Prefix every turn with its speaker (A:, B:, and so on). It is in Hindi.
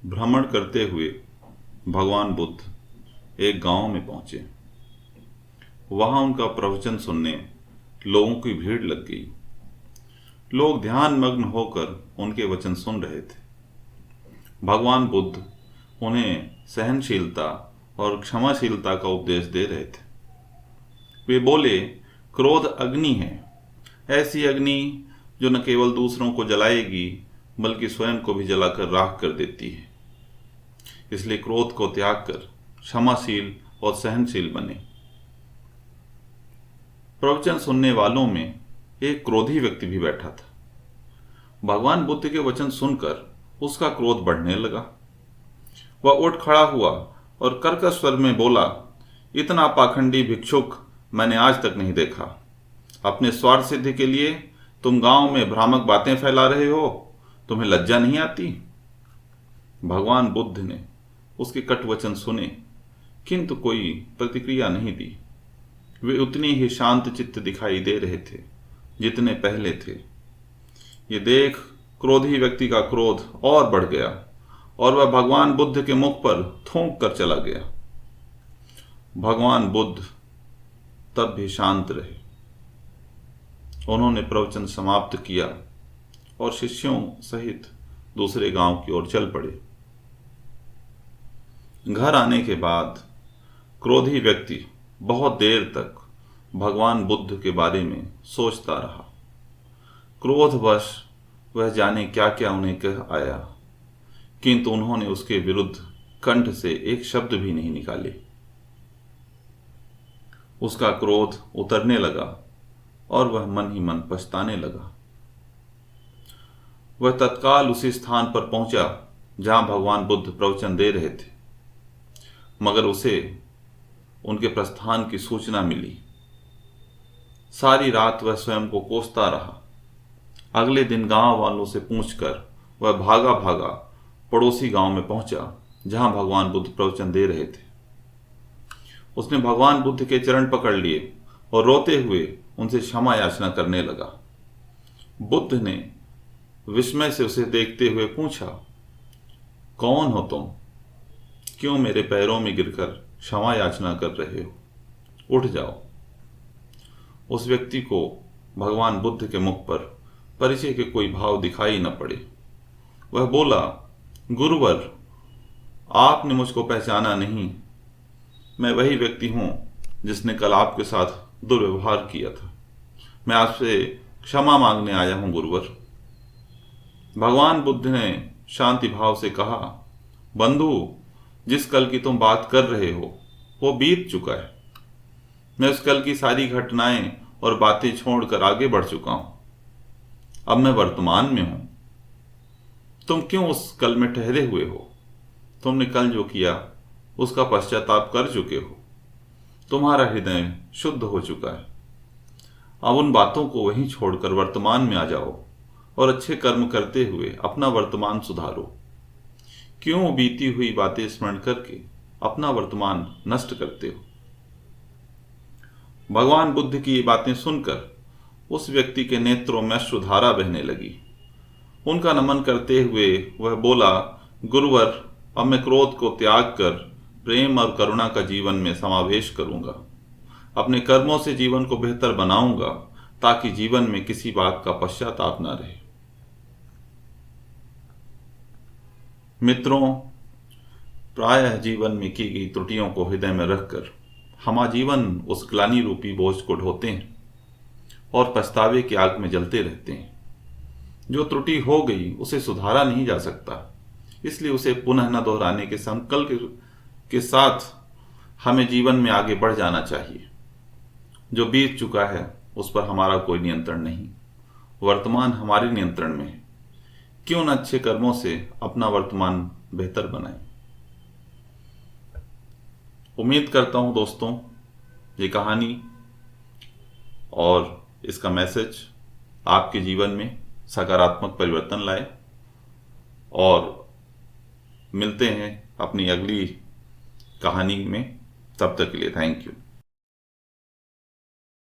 A: भ्रमण करते हुए भगवान बुद्ध एक गांव में पहुंचे। वहां उनका प्रवचन सुनने लोगों की भीड़ लग गई। लोग ध्यान मग्न होकर उनके वचन सुन रहे थे। भगवान बुद्ध उन्हें सहनशीलता और क्षमाशीलता का उपदेश दे रहे थे। वे बोले, क्रोध अग्नि है, ऐसी अग्नि जो न केवल दूसरों को जलाएगी बल्कि स्वयं को भी जलाकर राख कर देती है। इसलिए क्रोध को त्याग कर क्षमाशील और सहनशील बने। प्रवचन सुनने वालों में एक क्रोधी व्यक्ति भी बैठा था। भगवान बुद्ध के वचन सुनकर उसका क्रोध बढ़ने लगा। वह उठ खड़ा हुआ और कर्कश स्वर में बोला, इतना पाखंडी भिक्षुक मैंने आज तक नहीं देखा। अपने स्वार्थ सिद्धि के लिए तुम गांव में भ्रामक बातें फैला रहे हो। तुम्हें लज्जा नहीं आती? भगवान बुद्ध ने उसके कट वचन सुने, किंतु कोई प्रतिक्रिया नहीं दी। वे उतने ही शांत चित्त दिखाई दे रहे थे जितने पहले थे। ये देख क्रोधी व्यक्ति का क्रोध और बढ़ गया और वह भगवान बुद्ध के मुख पर थूक कर चला गया। भगवान बुद्ध तब भी शांत रहे। उन्होंने प्रवचन समाप्त किया और शिष्यों सहित दूसरे गांव की ओर चल पड़े। घर आने के बाद क्रोधी व्यक्ति बहुत देर तक भगवान बुद्ध के बारे में सोचता रहा। क्रोधवश वह जाने क्या क्या उन्हें कह आया, किंतु उन्होंने उसके विरुद्ध कंठ से एक शब्द भी नहीं निकाले। उसका क्रोध उतरने लगा और वह मन ही मन पछताने लगा। वह तत्काल उसी स्थान पर पहुंचा जहां भगवान बुद्ध प्रवचन दे रहे थे, मगर उसे उनके प्रस्थान की सूचना मिली। सारी रात वह स्वयं को कोसता रहा। अगले दिन गांव वालों से पूछकर वह भागा भागा पड़ोसी गांव में पहुंचा जहां भगवान बुद्ध प्रवचन दे रहे थे। उसने भगवान बुद्ध के चरण पकड़ लिए और रोते हुए उनसे क्षमा याचना करने लगा। बुद्ध ने विस्मय से उसे देखते हुए पूछा, कौन हो तुम? क्यों मेरे पैरों में गिरकर क्षमा याचना कर रहे हो? उठ जाओ। उस व्यक्ति को भगवान बुद्ध के मुख पर परिचय के कोई भाव दिखाई न पड़े। वह बोला, गुरुवर, आपने मुझको पहचाना नहीं। मैं वही व्यक्ति हूं जिसने कल आपके साथ दुर्व्यवहार किया था। मैं आपसे क्षमा मांगने आया हूं गुरुवर। भगवान बुद्ध ने शांति भाव से कहा, बंधु, जिस कल की तुम बात कर रहे हो वो बीत चुका है। मैं उस कल की सारी घटनाएं और बातें छोड़कर आगे बढ़ चुका हूं। अब मैं वर्तमान में हूं। तुम क्यों उस कल में ठहरे हुए हो? तुमने कल जो किया उसका पश्चाताप कर चुके हो। तुम्हारा हृदय शुद्ध हो चुका है। अब उन बातों को वहीं छोड़कर वर्तमान में आ जाओ और अच्छे कर्म करते हुए अपना वर्तमान सुधारो। क्यों बीती हुई बातें स्मरण करके अपना वर्तमान नष्ट करते हो? भगवान बुद्ध की ये बातें सुनकर उस व्यक्ति के नेत्रों में अश्रुधारा बहने लगी। उनका नमन करते हुए वह बोला, गुरुवर, अब मैं क्रोध को त्याग कर प्रेम और करुणा का जीवन में समावेश करूंगा। अपने कर्मों से जीवन को बेहतर बनाऊंगा ताकि जीवन में किसी बात का पश्चाताप न रहे। मित्रों, प्रायः जीवन में की गई त्रुटियों को हृदय में रखकर हम आजीवन उस ग्लानि रूपी बोझ को ढोते हैं और पछतावे की आग में जलते रहते हैं। जो त्रुटि हो गई उसे सुधारा नहीं जा सकता, इसलिए उसे पुनः न दोहराने के संकल्प के साथ हमें जीवन में आगे बढ़ जाना चाहिए। जो बीत चुका है उस पर हमारा कोई नियंत्रण नहीं, वर्तमान हमारे नियंत्रण में है। क्यों न अच्छे कर्मों से अपना वर्तमान बेहतर बनाएं। उम्मीद करता हूं दोस्तों, ये कहानी और इसका मैसेज आपके जीवन में सकारात्मक परिवर्तन लाए। और मिलते हैं अपनी अगली कहानी में। तब तक के लिए थैंक यू।